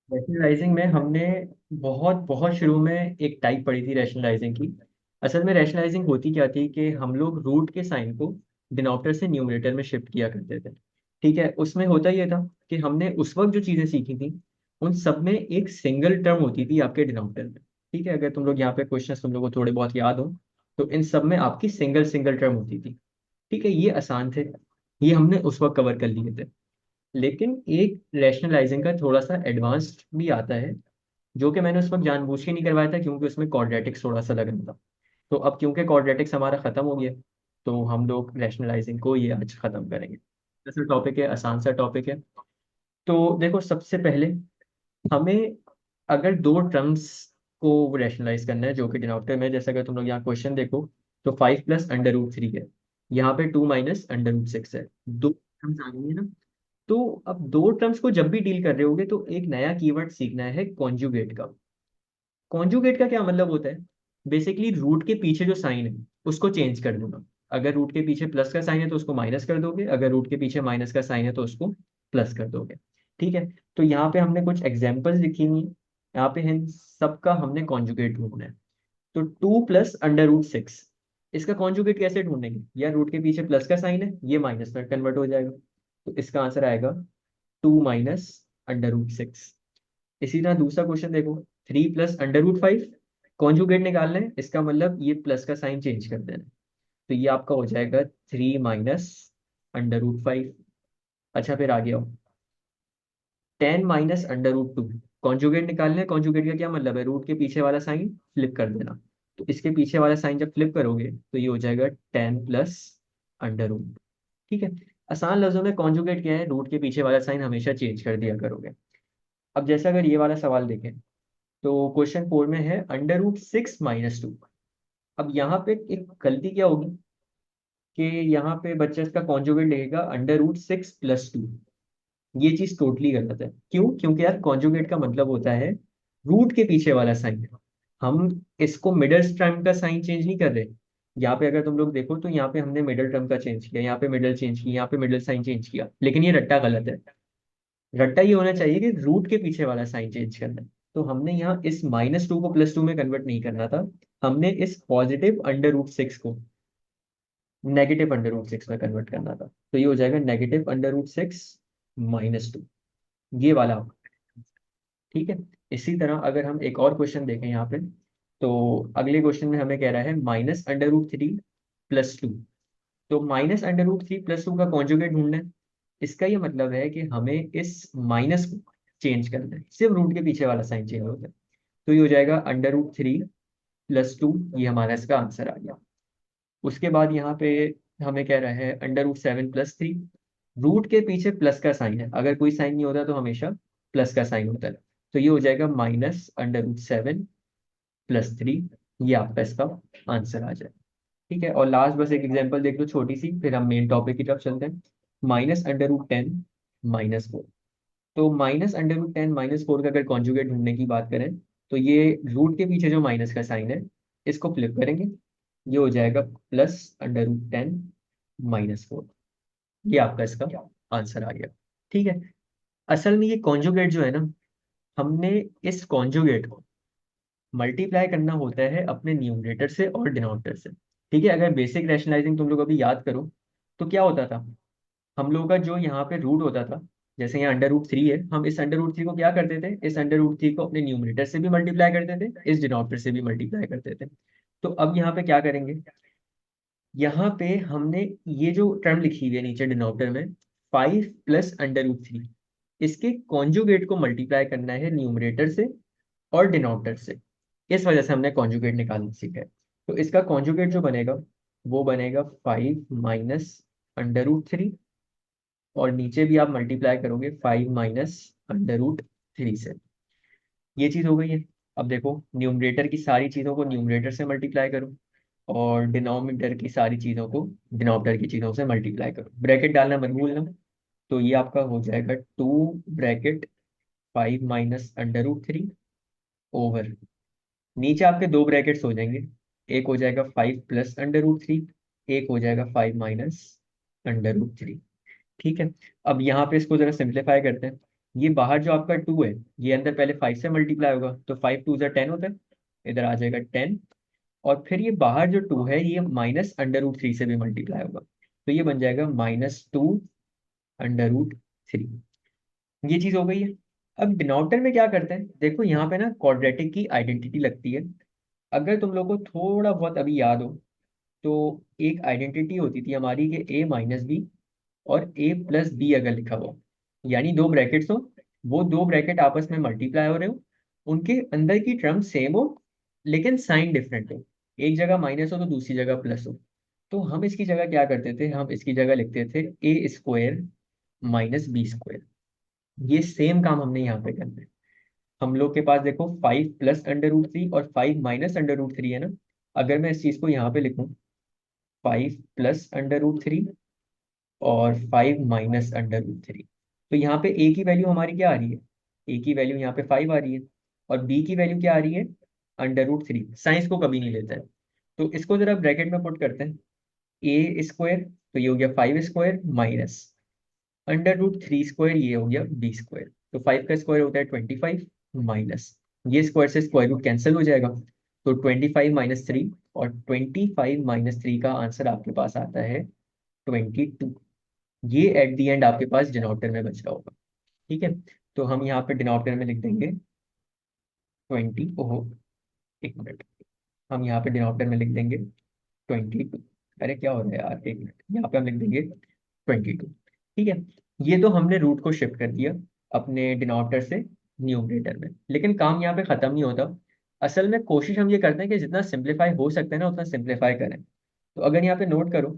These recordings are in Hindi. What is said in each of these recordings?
रैशनलाइजिंग में हमने बहुत बहुत शुरू में एक टाइप पढ़ी थी रैशनलाइजिंग की। असल में रैशनलाइजिंग होती क्या थी कि हम लोग रूट के साइन को डिनोमिनेटर से न्यूमरेटर में शिफ्ट किया करते थे। ठीक है, उसमें होता ये था कि हमने उस वक्त जो चीज़ें सीखी थी उन सब में एक सिंगल टर्म होती थी आपके डिनोमिनेटर में। ठीक है, अगर तुम लोग यहाँ पे क्वेश्चन तुम लोग को थोड़े बहुत याद हो तो इन सब में आपकी सिंगल सिंगल टर्म होती थी। ठीक है, ये आसान थे, ये हमने उस वक्त कवर कर लिए थे। लेकिन एक रैशनलाइजिंग का थोड़ा सा एडवांस्ड भी आता है, जो कि मैंने उस वक्त जानबूझ के नहीं करवाया था क्योंकि उसमें क्वाड्रेटिक्स थोड़ा सा लगना था। तो अब क्योंकि क्वाड्रेटिक्स हमारा खत्म हो गया, तो हम लोग रैशनलाइजिंग को ये आज खत्म करेंगे। ऐसा टॉपिक है, आसान सा टॉपिक है। तो देखो, सबसे पहले हमें अगर दो टर्म्स को रैशनलाइज करना है जो कि डिनोमिनेटर में, जैसे अगर तुम लोग यहाँ क्वेश्चन देखो तो 5 + √3 है, यहाँ पे 2 - √6 है, दो टर्म्स आ गई है ना। तो अब दो टर्म्स को जब भी डील कर रहे होगे तो एक नया कीवर्ड सीखना है, कॉन्जुगेट का। कॉन्जुगेट का क्या मतलब होता है? बेसिकली रूट के पीछे जो साइन है उसको चेंज कर देना। अगर रूट के पीछे प्लस का साइन है तो उसको माइनस कर दोगे, अगर रूट के पीछे माइनस का साइन है तो उसको प्लस कर दोगे। ठीक है, तो यहाँ पे हमने कुछ एग्जाम्पल्स लिखी हुई हैं, यहाँ पे इन सबका हमने कॉन्जुगेट ढूंढना है। तो 2 + √6, इसका कॉन्जुगेट कैसे ढूंढेंगे? या रूट के पीछे प्लस का साइन है, ये माइनस में कन्वर्ट हो जाएगा, तो इसका आंसर आएगा 2 - √6। इसी तरह दूसरा क्वेश्चन देखो, 3 + √5, कॉन्जुगेट निकालना है, इसका मतलब ये प्लस का साइन चेंज कर देना है। तो ये आपका हो जाएगा 3 - √5। अच्छा, फिर आगे आओ, 10 - √2, कॉन्जुगेट निकालना है। कॉन्जुगेट का क्या मतलब है? रूट के पीछे वाला साइन फ्लिप कर देना। तो इसके पीछे वाला साइन जब फ्लिप करोगे तो ये हो जाएगा 10 + √। ठीक है, आसान लफ्जों में कॉन्जुगेट क्या है? रूट के पीछे वाला साइन हमेशा चेंज कर दिया करोगे। अब जैसे अगर ये वाला सवाल देखें तो क्वेश्चन 4 में है √6 - 2। अब यहाँ पे एक गलती क्या होगी कि यहाँ पे बच्चा इसका कॉन्जुगेट लिखेगा √6 + 2। ये चीज टोटली गलत है। क्यों? क्योंकि यार कॉन्जुगेट का मतलब होता है रूट के पीछे वाला साइन। हम इसको मिडल टर्म का साइन चेंज नहीं कर रहे। यहाँ पे अगर तुम लोग देखो तो यहाँ पे हमने मिडल टर्म का चेंज किया, यहाँ पे मिडल चेंज किया, यहाँ पे मिडल साइन चेंज किया, लेकिन ये रट्टा गलत है। रट्टा ये होना चाहिए कि रूट के पीछे वाला साइन चेंज करना है। तो हमने यहाँ इस -2 को +2 में कन्वर्ट नहीं करना था, हमने इस पॉजिटिव √6 को नेगेटिव √6 में कन्वर्ट करना था। तो ये हो जाएगा -6 - 2, ये वाला। ठीक है, इसी तरह अगर हम एक और क्वेश्चन देखें यहाँ पे, तो अगले क्वेश्चन में हमें कह रहा है -√3 + 2। तो -√3 + 2 का कॉन्जुगेट ढूंढना है। इसका ये मतलब है कि हमें इस माइनस को चेंज करना है, सिर्फ रूट के पीछे वाला साइन चेंज होता है। तो ये हो जाएगा √3 + 2, ये हमारा इसका आंसर आ गया। उसके बाद यहाँ पे हमें कह रहा है √7 + 3। रूट के पीछे प्लस का साइन है, अगर कोई साइन नहीं होता तो हमेशा प्लस का साइन होता है। तो ये हो जाएगा -√7 + 3, ये आपका इसका आंसर आ जाए। ठीक है, और लास्ट बस एक एग्जांपल देख लो छोटी सी, फिर हम मेन टॉपिक की तरफ चलते हैं। -√10 - 4। तो -√10 - 4 का अगर कॉन्जुगेट ढूंढने की बात करें तो ये रूट के पीछे जो माइनस का साइन है इसको फ्लिप करेंगे, ये हो जाएगा +√10 - 4। ये आपका इसका आंसर आ गया। ठीक है, असल में ये कॉन्जुगेट जो है ना, हमने इस कॉन्जुगेट को मल्टीप्लाई करना होता है अपने न्यूमरेटर से और डिनोमिनेटर से। ठीक है, अगर बेसिक रैशनलाइजिंग तुम लोग अभी याद करो तो क्या होता था, हम लोगों का जो यहाँ पे रूट होता था, जैसे यहाँ √3 है, हम इस √3 को क्या करते थे, इस √3 को अपने न्यूमरेटर से भी मल्टीप्लाई करते थे, इस डिनोमिनेटर से भी मल्टीप्लाई करते थे। तो अब यहाँ पे क्या करेंगे, यहाँ पे हमने ये जो टर्म लिखी हुई है नीचे डिनोमिनेटर में, 5 + √3, इसके कॉन्जुगेट को मल्टीप्लाई करना है न्यूमरेटर से और डिनोमिनेटर से। इस वजह से हमने कॉन्जुगेट निकालना सीखा है। तो इसका कॉन्जुगेट जो बनेगा वो बनेगा 5 - √3, और नीचे भी आप मल्टीप्लाई करोगे 5 - √3 से। ये चीज हो गई है। अब देखो, न्यूमरेटर की सारी चीजों को न्यूमरेटर से मल्टीप्लाई करो और डिनोमिनेटर की सारी चीजों को डिनोमिनेटर की चीजों से मल्टीप्लाई करो, ब्रैकेट डालना मत भूलना। तो ये आपका हो जाएगा 2 = 5 - √3 ओवर, नीचे आपके दो ब्रैकेट्स हो जाएंगे, एक हो जाएगा 5 + √3, एक हो जाएगा 5 - √3। ठीक है, अब यहाँ पे इसको जरा सिंप्लीफाई करते हैं। ये बाहर जो आपका 2 है, ये अंदर पहले 5 से मल्टीप्लाई होगा, तो 5 2 10 होता है, इधर आ जाएगा 10। और फिर ये बाहर जो 2 है ये -√3 से भी मल्टीप्लाई होगा, तो ये बन जाएगा -2√3। ये चीज हो गई है। अब डिनोमिनेटर में क्या करते हैं, देखो यहाँ पे ना क्वाड्रेटिक की आइडेंटिटी लगती है। अगर तुम लोग को थोड़ा बहुत अभी याद हो, तो एक आइडेंटिटी होती थी हमारी कि a - b और a + b अगर लिखा हो, यानी दो ब्रैकेट्स हो, वो दो ब्रैकेट आपस में मल्टीप्लाई हो रहे हो, उनके अंदर की टर्म सेम हो, लेकिन साइन डिफरेंट हो, एक जगह माइनस हो तो दूसरी जगह प्लस हो। तो हम इसकी जगह क्या करते थे, हम इसकी जगह लिखते थे a² - b²। ये सेम काम हमने यहाँ पे करना है। हम लोग के पास देखो 5 + √3 और 5 - √3 है ना। अगर मैं इस चीज को यहाँ पे लिखूं, 5 + √3 और 5 - √3, तो यहाँ पे a की वैल्यू हमारी क्या आ रही है, a की वैल्यू यहाँ पे 5 आ रही है, और b की वैल्यू क्या आ रही है, √3। साइंस को कभी नहीं लेता है, तो इसको जरा ब्रैकेट में पुट करते हैं, a², तो ये हो गया 5² माइनस √3², ये हो गया b²। तो 5 का स्क्वायर होता है 25, माइनस ये स्क्वायर से स्क्वायर रूट कैंसिल हो जाएगा, तो 25 - 3, और 25 - 3 का आंसर आपके पास आता है 22। ये एट द एंड आपके पास डिनोमिनेटर में बच रहा होगा। ठीक है, तो हम यहाँ पे डिनोमिनेटर में लिख देंगे 20। ओहो, एक मिनट, हम यहाँ पे डिनोमिनेटर में लिख देंगे 22। अरे क्या हो रहा है यार, एक मिनट, यहाँ पे हम लिख देंगे 22। ठीक है, ये तो हमने रूट को शिफ्ट कर दिया अपने डिनोमिनेटर से न्यूमरेटर में, लेकिन काम यहाँ पे खत्म नहीं होता। असल में कोशिश हम ये करते हैं कि जितना सिंप्लीफाई हो सकता है ना उतना सिंप्लीफाई करें। तो अगर यहाँ पे नोट करो,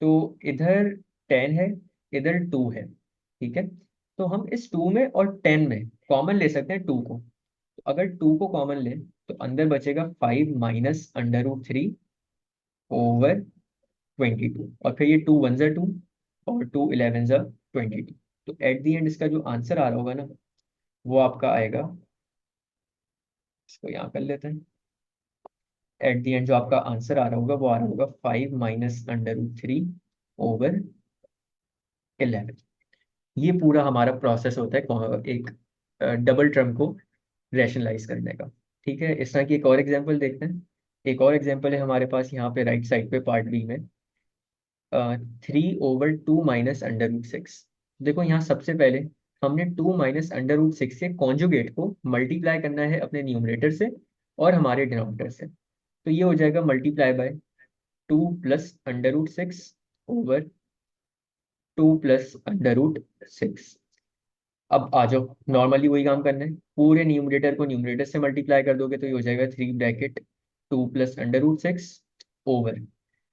तो इधर 10 है, इधर 2 है। ठीक है, तो हम इस 2 में और 10 में कॉमन ले सकते हैं 2 को। तो अगर 2 को कॉमन ले, तो अंदर बचेगा 5 - √3/22, और फिर ये 2 1 ज़ा 2 और 2 11 ज़ा 22। तो एट द एंड इसका जो आंसर आ रहा होगा ना, वो आपका आएगा, इसको यहाँ कर लेते हैं। एट द एंड जो आपका आंसर आ रहा होगा वो आ रहा होगा 5 - √3/11। ये पूरा हमारा प्रोसेस होता है एक डबल टर्म को रैशनलाइज करने का। ठीक है, इस तरह की एक और एग्जांपल देखते हैं। एक और एग्जांपल है हमारे पास यहाँ पे राइट साइड पे पार्ट बी में, 3/2 - √6। देखो यहाँ सबसे पहले हमने 2 - √6 के कॉन्जुगेट को मल्टीप्लाई करना है अपने न्यूमरेटर से और हमारे डिनोमिनेटर से। तो ये हो जाएगा मल्टीप्लाई बाय 2 + √6/2 + √6। अब आ जाओ, नॉर्मली वही काम करना है, पूरे न्यूमरेटर को न्यूमरेटर से मल्टीप्लाई कर दोगे तो ये हो जाएगा 3 ब्रैकेट 2 + √6 ओवर,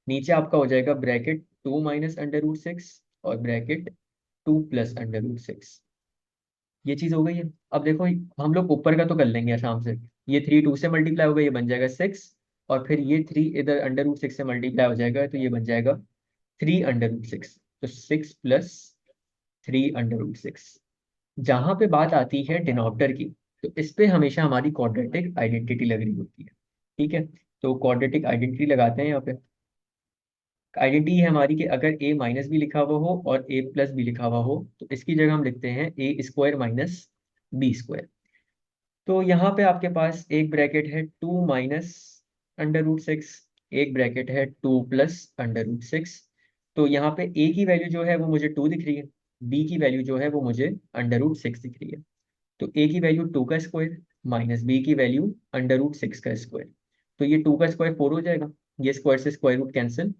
नीचे आपका हो जाएगा ब्रैकेट 2 - √6 और ब्रैकेट 2 + √6। ये चीज हो गई है। अब देखो, हम लोग ऊपर का तो कर लेंगे आराम से। ये 3 2 से मल्टीप्लाई होगा, ये बन जाएगा 6, और फिर ये 3 इधर √6 से मल्टीप्लाई हो जाएगा, तो ये बन जाएगा 3 √6। तो 6 + 3 √6। जहां पे बात आती है डिनोमिनेटर की, तो इस पे हमेशा हमारी क्वाड्रेटिक आइडेंटिटी लग रही होती है। ठीक है, तो क्वाड्रेटिक आइडेंटिटी लगाते हैं यहाँ पे। आइडेंटिटी है हमारी कि अगर a- भी लिखा हुआ हो और a+ भी लिखा हुआ हो, तो इसकी जगह हम लिखते हैं a² - b²। तो यहाँ पे आपके पास एक ब्रैकेट है 2 - √6, एक ब्रैकेट है 2 + √6। तो यहाँ पे a की वैल्यू जो है वो मुझे 2 दिख रही है, b की वैल्यू जो है वो मुझे √6 दिख रही है। तो a की वैल्यू 2 का स्क्वायर माइनस b की वैल्यू √6 का स्क्वायर, तो ये 2 का स्क्वायर 4 हो जाएगा, ये स्क्वायर से स्क्वायर रूट कैंसिल।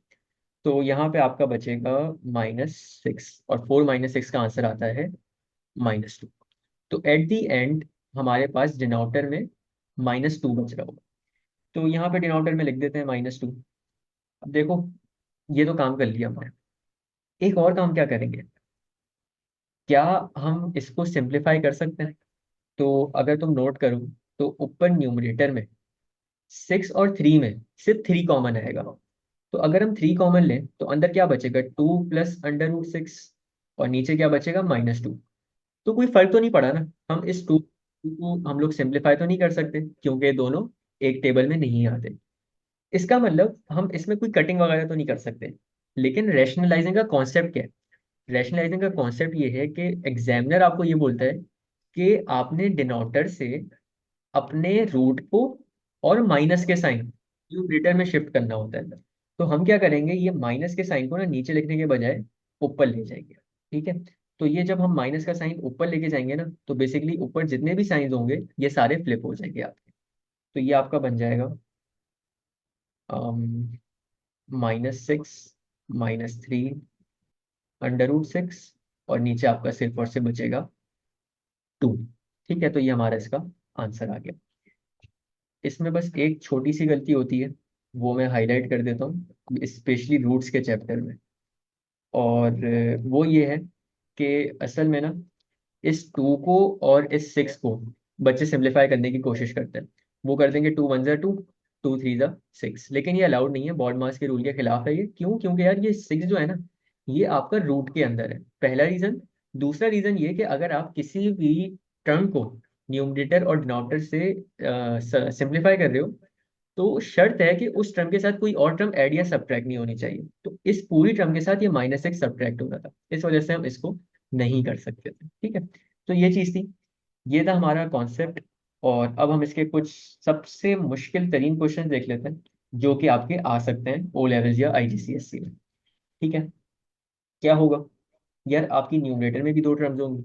तो यहाँ पे आपका बचेगा -6, और 4 - 6 का आंसर आता है -2। तो एट द एंड हमारे पास डिनोमिनेटर में -2 बच रहा होगा, तो यहाँ पे डिनोमिनेटर में लिख देते हैं -2। अब देखो, ये तो काम कर लिया हमने। एक और काम क्या करेंगे, क्या हम इसको सिंप्लीफाई कर सकते हैं? तो अगर तुम नोट करो, तो ऊपर न्यूमरेटर में 6 और 3 में सिर्फ 3 कॉमन आएगा। तो अगर हम 3 कॉमन लें, तो अंदर क्या बचेगा, 2 + √6, और नीचे क्या बचेगा, -2। तो कोई फर्क तो नहीं पड़ा ना, हम इस 2 को हम लोग सिंप्लीफाई तो नहीं कर सकते, क्योंकि ये दोनों एक टेबल में नहीं आते। इसका मतलब हम इसमें कोई कटिंग वगैरह तो नहीं कर सकते। लेकिन रैशनलाइजिंग का कॉन्सेप्ट क्या है, रैशनलाइजिंग का कॉन्सेप्ट ये है कि एग्जामिनर आपको ये बोलता है कि आपने डिनोटर से अपने रूट को और माइनस के साइन न्यूमरेटर में शिफ्ट करना होता है। तो हम क्या करेंगे, ये माइनस के साइन को ना नीचे लिखने के बजाय ऊपर ले जाएंगे। ठीक है। तो ये जब हम माइनस का साइन ऊपर लेके जाएंगे ना, तो बेसिकली ऊपर जितने भी साइन होंगे ये सारे फ्लिप हो जाएंगे आपके। तो ये आपका बन जाएगा -6 -3 √6, और नीचे आपका सिर्फ और सिर्फ बचेगा 2। ठीक है, तो ये हमारा इसका आंसर आ गया। इसमें बस एक छोटी सी गलती होती है, वो मैं हाईलाइट कर देता हूँ, स्पेशली रूट्स के चैप्टर में। और वो ये है कि असल में ना इस 2 को और इस 6 को बच्चे सिंप्लीफाई करने की कोशिश करते हैं। वो कर देंगे 2 1 2, 2 3 6, लेकिन ये अलाउड नहीं है, बॉड मास के रूल के खिलाफ है ये। क्यों? क्योंकि यार ये 6 जो है ना, ये आपका रूट के अंदर है, पहला रीजन। दूसरा रीजन ये कि अगर आप किसी भी टर्म को न्यूमरेटर और डिनोमिनेटर से सिंप्लीफाई कर रहे हो, तो शर्त है कि उस टर्म के साथ कोई और टर्म ऐड या सब्ट्रैक्ट नहीं होनी चाहिए। तो इस पूरी टर्म के साथ ये -6 सब्ट्रैक्ट हो रहा था, इस वजह से हम इसको नहीं कर सकते थे। ठीक है, तो ये चीज़ थी, ये था हमारा कॉन्सेप्ट। और अब हम इसके कुछ सबसे मुश्किल तरीन क्वेश्चन देख लेते हैं, जो कि आपके आ सकते हैं ओ लेवल्स या IGCSE में। ठीक है, क्या होगा यार, आपकी न्यूमरेटर में भी दो टर्म्स होंगी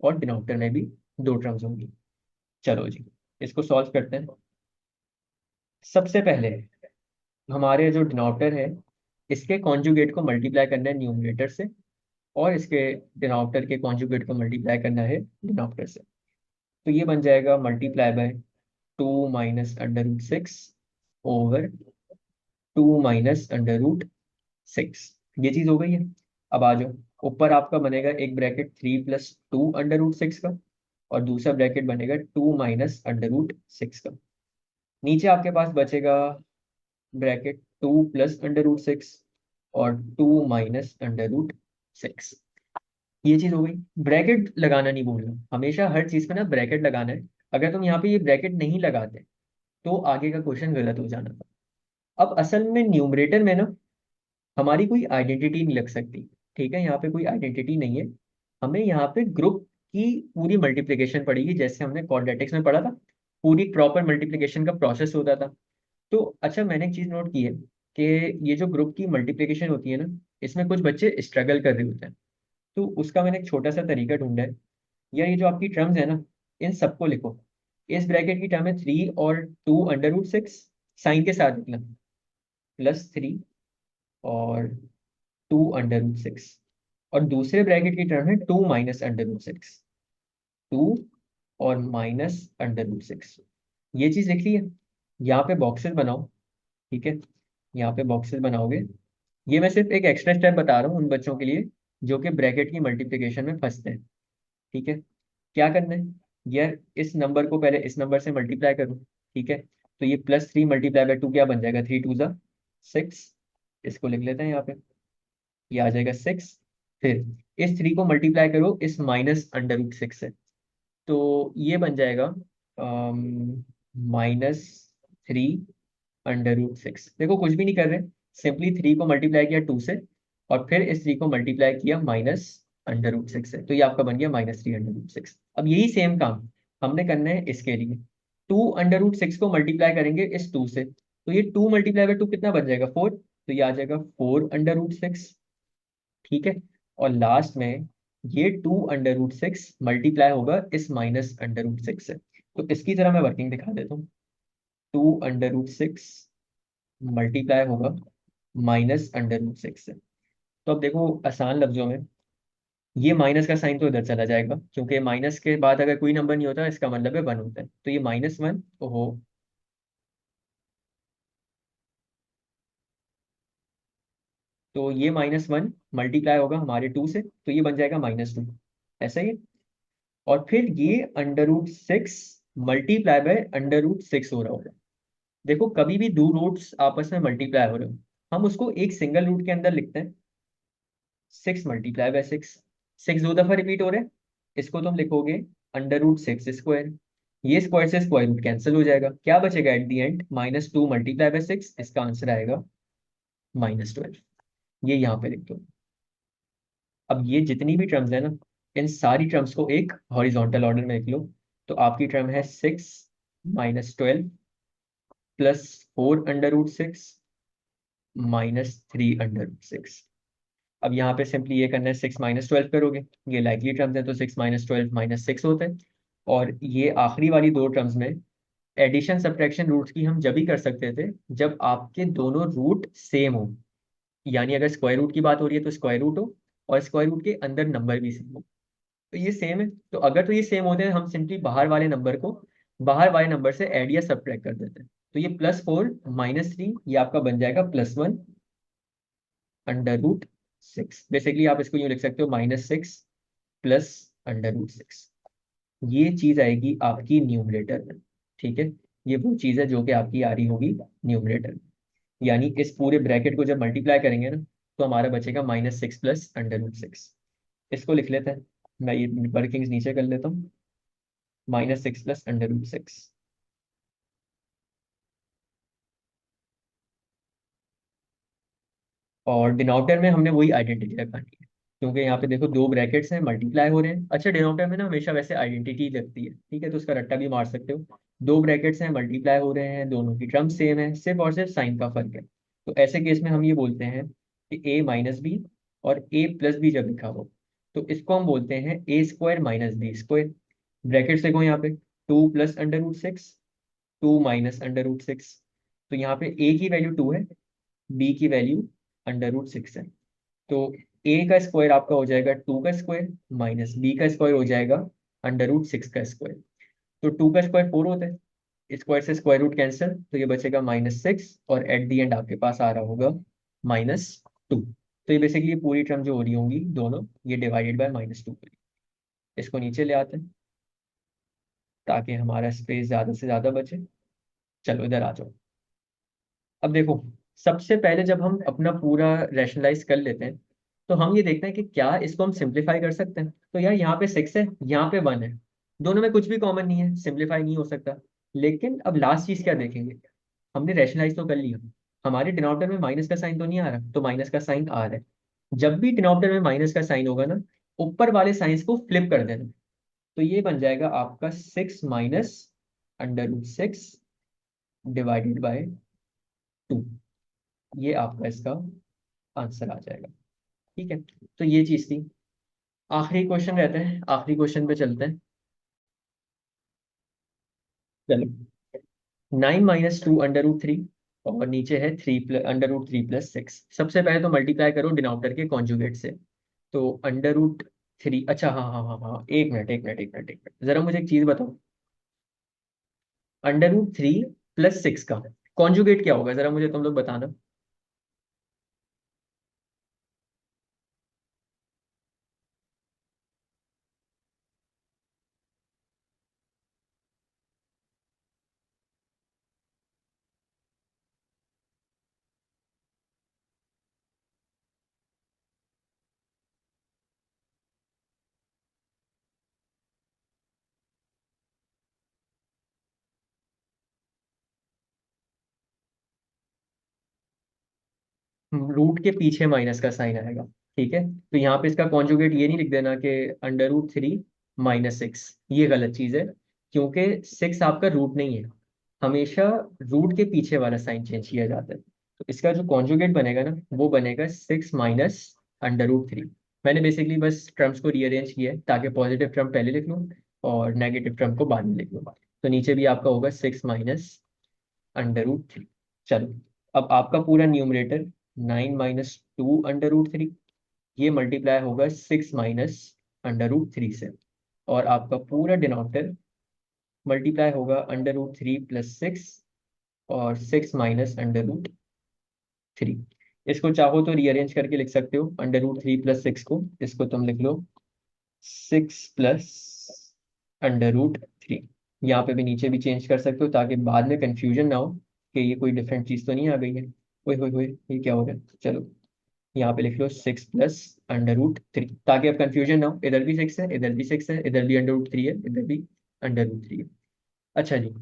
और डिनोमिनेटर में भी दो टर्म्स होंगी। चलो जी, इसको सॉल्व करते हैं। सबसे पहले हमारे जो डिनोमिनेटर है, इसके कॉन्जुगेट को मल्टीप्लाई करना है न्यूमरेटर से, और इसके डिनोमिनेटर के कॉन्जुगेट को मल्टीप्लाई करना है डिनोमिनेटर से। तो ये बन जाएगा मल्टीप्लाई बाय 2 -√6 ओवर 2 -√6। ये चीज हो गई है। अब आ जाओ, ऊपर आपका बनेगा एक ब्रैकेट 3 + 2 √6 का, और दूसरा ब्रैकेट बनेगा 2 -√6 का। नीचे आपके पास बचेगा ब्रैकेट 2 + √6 और 2 -√6। ये चीज हो गई। ब्रैकेट लगाना नहीं भूलना, हमेशा हर चीज पे ना ब्रैकेट लगाना है। अगर तुम यहाँ पे ये ब्रैकेट नहीं लगाते, तो आगे का क्वेश्चन गलत हो जाना था। अब असल में न्यूमरेटर में ना हमारी कोई आइडेंटिटी नहीं लग सकती। ठीक है, यहाँ पे कोई आइडेंटिटी नहीं है। हमें यहाँ पे ग्रुप की पूरी मल्टीप्लिकेशन पड़ेगी, जैसे हमने क्वाड्रेटिक्स में पढ़ा था, पूरी प्रॉपर मल्टीप्लिकेशन का प्रोसेस होता था। तो अच्छा, मैंने एक चीज नोट की है कि ये जो ग्रुप की मल्टीप्लिकेशन होती है ना, इसमें कुछ बच्चे स्ट्रगल कर रहे होते हैं। तो उसका मैंने एक छोटा सा तरीका ढूंढा है। यार ये जो आपकी टर्म्स है ना, इन सबको लिखो। इस ब्रैकेट की टर्म है 3 और 2 √6, साइन के साथ लिखना, +3 और 2 √6। और दूसरे ब्रैकेट की टर्म है 2 -√6, 2 और -√6। ये चीज लिख ली है। यहाँ पे बॉक्सेस बनाओ। ठीक है, यहाँ पे बॉक्सेस बनाओगे। ये मैं सिर्फ एक एक्स्ट्रा स्टेप बता रहा हूँ उन बच्चों के लिए जो कि ब्रैकेट की मल्टीप्लिकेशन में फंसते हैं। ठीक है, क्या करना है यार, इस नंबर को पहले इस नंबर से मल्टीप्लाई करो। ठीक है, तो ये +3 × 2 क्या बन जाएगा, 3 2 ज़ा 6। इसको लिख लेते हैं यहाँ पे, ये आ जाएगा 6। फिर इस 3 को मल्टीप्लाई करो इस -√6 से, तो ये बन जाएगा -3 √6। देखो कुछ भी नहीं कर रहे, सिंपली 3 को मल्टीप्लाई किया 2 से, और फिर इस 3 को मल्टीप्लाई किया -√6 से, तो ये आपका बन गया -3 √6। अब यही सेम काम हमने करना है इसके लिए। 2 √6 को मल्टीप्लाई करेंगे इस 2 से, तो ये 2 × 2 कितना बन जाएगा, 4। तो ये आ जाएगा 4 √6। ठीक है, और लास्ट में ये 2 √6 मल्टीप्लाई होगा इस -√6 से। तो इसकी तरह मैं वर्किंग दिखा देता हूँ। 2 √6 मल्टीप्लाई होगा -√6 से। तो अब देखो आसान लफ्जों में, ये माइनस का साइन तो इधर चला जाएगा, क्योंकि माइनस के बाद अगर कोई नंबर नहीं होता इसका मतलब है 1 होता है। तो ये -1, ओहो, तो ये -1 मल्टीप्लाई होगा हमारे 2 से, तो ये बन जाएगा -2, ऐसा ही है। और फिर ये √6 मल्टीप्लाई बाय √6 हो रहा होगा। देखो कभी भी दो रूट्स आपस में मल्टीप्लाई हो रहे हो, हम उसको एक सिंगल रूट के अंदर लिखते हैं, 6 × 6। 6 दो दफा रिपीट हो रहे हैं, इसको तुम लिखोगे √6²। ये स्क्वायर से स्क्वायर रूट कैंसिल हो जाएगा, क्या बचेगा एट दी एंड, -2 × 6। इसका आंसर आएगा -12। ये यहाँ पे लिख दो। अब ये जितनी भी टर्म्स है ना, इन सारी टर्म्स को एक हॉरिजॉन्टल ऑर्डर में लिख लो। तो आपकी टर्म है 6 - 12 प्लस 4√6 -3√6। अब यहाँ पे सिंपली ये करना है, 6 - 12 करोगे, ये लाइकली टर्म्स है तो 6 - 12 - 6 होता है। और ये आखिरी वाली दो टर्म्स में एडिशन सब्ट्रैक्शन रूट्स की हम जब भी कर सकते थे जब आपके दोनों रूट सेम हो। यानी अगर स्क्वायर रूट की बात हो रही है तो स्क्वायर रूट हो, और स्क्वायर रूट के अंदर नंबर भी सेम हो। तो ये सेम है, तो अगर तो ये सेम होते हैं हम सिंपली बाहर वाले नंबर से ऐड या सब्ट्रैक्ट कर देते हैं। तो ये +4 -3 ये आपका बन जाएगा +1√6। बेसिकली आप इसको यूँ लिख सकते हो -6 +√6। ये चीज आएगी आपकी न्यूमरेटर में। ठीक है, ये वो चीज है जो कि आपकी आ रही होगी न्यूमरेटर में। यानी इस पूरे ब्रैकेट को जब मल्टीप्लाई करेंगे ना तो हमारा बचेगा -6 +√6। इसको लिख लेते हैं, मैं ये वर्किंग्स नीचे कर लेता हूँ। -6 +√6। और डिनोमिनेटर में हमने वही आइडेंटिटी लगानी है, क्योंकि यहाँ पे देखो दो ब्रैकेट्स हैं, मल्टीप्लाई हो रहे हैं। अच्छा, डिनोमिनेटर में ना हमेशा वैसे आइडेंटिटी लगती है, ठीक है, तो उसका रट्टा भी मार सकते हो। दो ब्रैकेट्स हैं, मल्टीप्लाई हो रहे हैं, दोनों की टर्म सेम है, सिर्फ और सिर्फ साइन का फर्क है। तो ऐसे केस में हम ये बोलते हैं कि A - B और A+B जब लिखा हो तो इसको हम बोलते हैं A² - B²। ब्रैकेट्स देखो यहाँ पे, 2 + √6, 2 - √6। तो यहाँ पे A की वैल्यू 2 है, B की वैल्यू √6 है। तो A का स्क्वायर आपका हो जाएगा 2 का स्क्वायर, माइनस B का स्क्वायर हो जाएगा √6 का स्क्वायर। तो 2 का स्क्वायर 4 होता है, स्क्वायर से स्क्वायर रूट कैंसिल, तो ये बचेगा -6, और एट दी एंड आपके पास आ रहा होगा -2। तो ये बेसिकली ये पूरी टर्म जो हो रही होंगी दोनों, ये डिवाइडेड बाय -2। इसको नीचे ले आते हैं ताकि हमारा स्पेस ज्यादा से ज्यादा बचे। चलो इधर आ जाओ। अब देखो, सबसे पहले जब हम अपना पूरा रैशनलाइज कर लेते हैं तो हम ये देखते हैं कि क्या इसको हम सिंप्लीफाई कर सकते हैं। तो यार यहाँ पे 6 है, यहाँ पे 1 है, दोनों में कुछ भी कॉमन नहीं है, सिंप्लीफाई नहीं हो सकता। लेकिन अब लास्ट चीज क्या देखेंगे, हमने रैशनलाइज तो कर लिया, हमारे डिनोमिनेटर में माइनस का साइन तो नहीं आ रहा, तो माइनस का साइन आ रहा है। जब भी डिनोमिनेटर में माइनस का साइन होगा ना, ऊपर वाले साइंस को फ्लिप कर देना। तो ये बन जाएगा आपका 6 - √6 /2। ये आपका इसका आंसर आ जाएगा। ठीक है, तो ये चीज थी। आखिरी क्वेश्चन रहता है, आखिरी क्वेश्चन पे चलते हैं। चलो, 9 - 2√3 और नीचे है 3 √3 + 6। सबसे पहले तो मल्टीप्लाई करो डिनोमिनेटर के कॉन्जुगेट से। तो √3, अच्छा हाँ हाँ हाँ हाँ, एक मिनट जरा मुझे एक चीज बताओ, √3 + 6 का कॉन्जुगेट क्या होगा, जरा मुझे तुम लोग बताना। रूट के पीछे माइनस का साइन आएगा। ठीक है, तो यहाँ पे इसका कॉन्जुगेट ये नहीं लिख देना कि √3 - 6, ये गलत चीज है, क्योंकि 6 आपका रूट नहीं है। हमेशा रूट के पीछे वाला साइन चेंज किया जाता है। तो इसका जो कॉन्जुगेट बनेगा ना वो बनेगा 6 - √3। मैंने बेसिकली बस टर्म्स को रीअरेंज किया है ताकि पॉजिटिव टर्म पहले लिख लूँ और नेगेटिव टर्म को बाद में लिख लूँ। तो नीचे भी आपका होगा 6 - √3। चलो, अब आपका पूरा न्यूमरेटर 9 - 2√3, ये मल्टीप्लाई होगा 6 - √3 से। और आपका पूरा डिनोमिनेटर मल्टीप्लाई होगा √3 + 6 और 6 - √3। इसको चाहो तो रीअरेंज करके लिख सकते हो, √3 + 6 को, इसको तुम लिख लो 6 + √3। यहाँ पे भी नीचे भी चेंज कर सकते हो ताकि बाद में कंफ्यूजन ना हो कि ये कोई डिफरेंट चीज़ तो नहीं आ गई है। ओए होए होए, ये क्या हो रहा है। चलो, यहाँ पे लिख लो 6 + √3 ताकि अब कंफ्यूजन ना हो, इधर भी 6 है, इधर भी 6 है, इधर भी √3 है, इधर भी √3 है। अच्छा जी,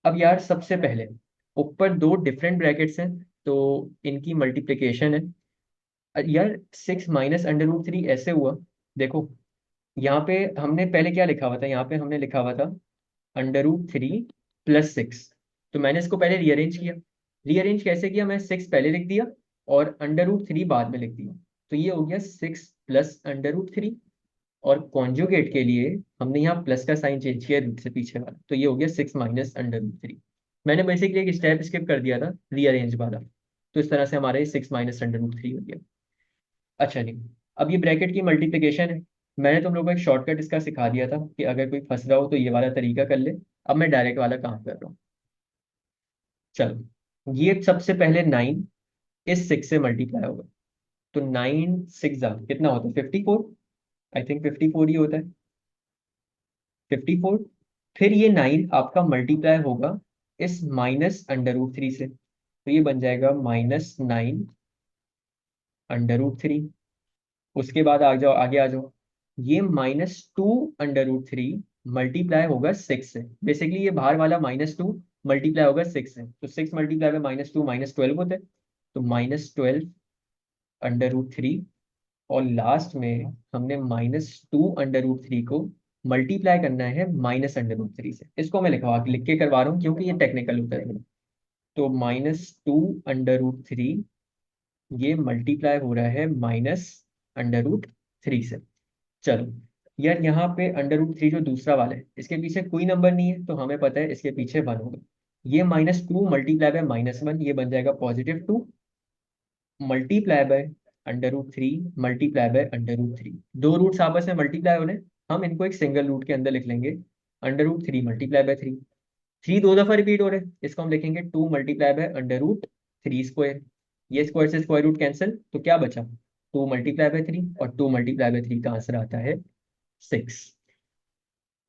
अब यार सबसे पहले ऊपर दो डिफरेंट ब्रैकेट्स हैं तो इनकी मल्टीप्लिकेशन है। यार 6 - √3 ऐसे हुआ, देखो यहाँ पे हमने पहले क्या लिखा हुआ था, यहाँ पे हमने लिखा हुआ था √3 + 6। तो मैंने इसको पहले रीअरेंज किया। रीअरेंज कैसे किया, मैं 6 पहले लिख दिया और √3 बाद में लिख दिया। तो ये हो गया 6 + √3। और कॉन्जुगेट के लिए हमने यहाँ प्लस का साइन चेंज किया रूट से पीछे वाला, तो ये हो गया 6 - √3। मैंने बेसिकली एक स्टेप स्किप कर दिया था, रीअरेंज वाला। तो इस तरह से हमारा ये 6 - √3 हो गया। अच्छा नहीं, अब ये ब्रैकेट की मल्टीप्लिकेशन है। मैंने तुम लोगों को एक शॉर्टकट इसका सिखा दिया था कि अगर कोई फंस रहा हो तो ये वाला तरीका कर ले। अब मैं डायरेक्ट वाला काम कर रहा हूँ। चलो, ये सबसे पहले 9 इस 6 से मल्टीप्लाई होगा। तो 9 6 कितना होता है, 54। आई थिंक 54 ही होता है, 54। फिर ये 9 आपका मल्टीप्लाई होगा इस -√3 से, तो ये बन जाएगा -9 √3। उसके बाद आ जाओ, आगे आ जाओ। ये -2 √3 मल्टीप्लाई होगा 6 से। बेसिकली ये बाहर वाला -2 मल्टीप्लाई होगा 6 से, तो 6 मल्टीप्लाई में -2 -12 होता है। तो -12 √3। और लास्ट में हमने -2 √3 को मल्टीप्लाई करना है -√3 से। इसको मैं लिख के करवा रहा हूँ क्योंकि ये टेक्निकल होता है। तो -2 √3 ये मल्टीप्लाई हो रहा है -√3 से। चलो यार, यहाँ पे √3 जो दूसरा वाला है इसके पीछे कोई नंबर नहीं है, तो हमें पता है इसके पीछे 1 होगा। ये -2 मल्टीप्लाई बाय -1, ये बन जाएगा +2 मल्टीप्लाई बाय √3 मल्टीप्लाई बाय √3। दो रूट्स आपस में मल्टीप्लाई होने, हम इनको एक सिंगल रूट के अंदर लिख लेंगे। √3 मल्टीप्लाई बाय 3, 3 दो दफा रिपीट हो रहे हैं, इसको हम लिखेंगे 2 मल्टीप्लाई बाय √3²। ये स्क्वायर से स्क्वायर रूट कैंसिल, तो क्या बचा, 2 मल्टीप्लाई बाय 3, और 2 मल्टीप्लाई बाय 3 का आंसर आता है 6।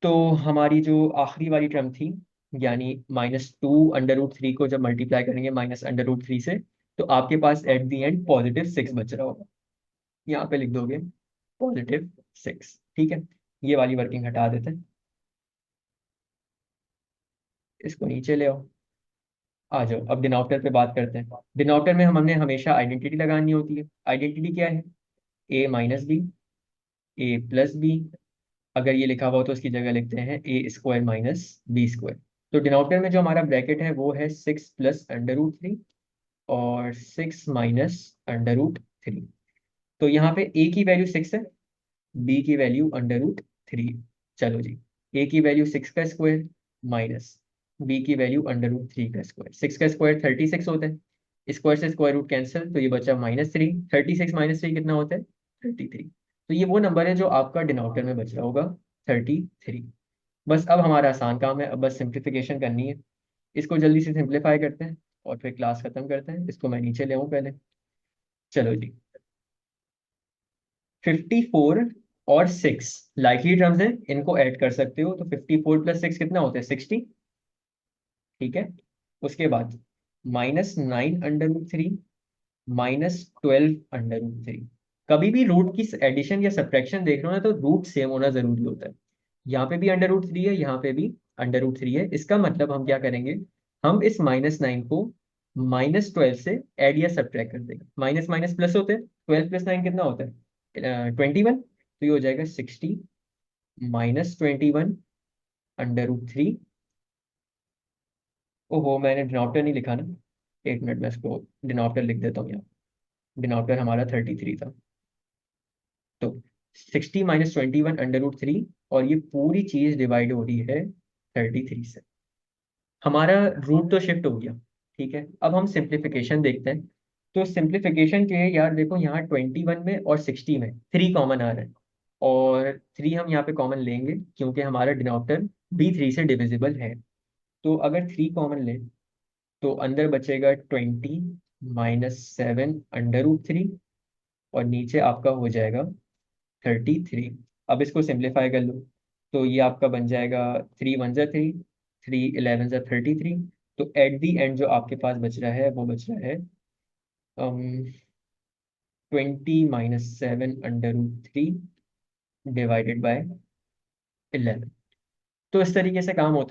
तो हमारी जो आखिरी वाली टर्म थी, यानी -2 √3 को जब मल्टीप्लाई करेंगे -√3 से, तो आपके पास एट द एंड +6 बच रहा होगा। यहाँ पे लिख दोगे +6। ठीक है, ये वाली वर्किंग हटा देते हैं, इसको नीचे ले आओ। आ जाओ, अब डिनोमिनेटर पे बात करते हैं। डिनोमिनेटर में हमने हमेशा आइडेंटिटी लगानी होती है। आइडेंटिटी क्या है, a - b, a + b। अगर ये लिखा हुआ हो तो उसकी जगह लिखते हैं a² - b²। तो डिनोमिनेटर में जो हमारा ब्रैकेट है वो है 6 + √3 और 6 - √3। तो यहाँ पे a की वैल्यू 6 है, b की वैल्यू √3। चलो जी, a की वैल्यू 6 का स्क्वायर माइनस b की वैल्यू √3 का स्क्वायर। 6 का स्क्वायर 36 होता है, स्क्वायर से स्क्वायर रूट कैंसिल, तो ये बचा -3। 36 - 3 कितना होता है, 33। तो ये वो नंबर है जो आपका डिनोमिनेटर में बच रहा होगा, 33। बस अब हमारा आसान काम है, अब बस सिंप्लीफिकेशन करनी है। इसको जल्दी से सिंप्लीफाई करते हैं और फिर क्लास खत्म करते हैं। इसको मैं नीचे ले आऊँ पहले। चलो जी, 54 और 6 लाइकली टर्म्स हैं, इनको ऐड कर सकते हो। तो 54 + 6 कितना होता है, 60। ठीक है, उसके बाद -9 √3 -12 √3। कभी भी रूट की एडिशन या सब्ट्रैक्शन देख रहे हो ना, तो रूट सेम होना जरूरी होता है। यहाँ पे भी √3 है, यहाँ पे भी √3 है। इसका मतलब हम क्या करेंगे, हम इस -9 को -12 से ऐड या सब्ट्रैक्ट कर देंगे। माइनस माइनस प्लस होते हैं, 12 + 9 कितना होता है, 21। तो ये हो जाएगा 60 -21 √3। ओहो, मैंने डिनोमिनेटर नहीं लिखा ना, एक मिनट में इसको डिनोमिनेटर लिख देता हूँ यहाँ। डिनोमिनेटर हमारा 33 था। तो 60 - 21 √3, और ये पूरी चीज डिवाइड हो रही है 33 से। हमारा रूट तो शिफ्ट हो गया। ठीक है, अब हम सिंप्लीफिकेशन देखते हैं। तो सिंप्लीफिकेशन के लिए यार देखो, यहाँ 21 में और 60 में 3 कॉमन आ रहा है, और 3 हम यहाँ पे कॉमन लेंगे क्योंकि हमारा डिनोमिनेटर भी 3 से डिविजिबल है। तो अगर 3 कॉमन लें तो अंदर बचेगा 20 -7 √3, और नीचे आपका हो जाएगा 33। अब इसको सिंप्लीफाई कर लो, तो ये आपका बन जाएगा 3 × 1 = 3, 3 × 11 = 33। तो एट दी एंड जो आपके पास बच रहा है वो बच रहा है 20 -7 √3 डिवाइडेड बाय 11। तो इस तरीके से काम होता है।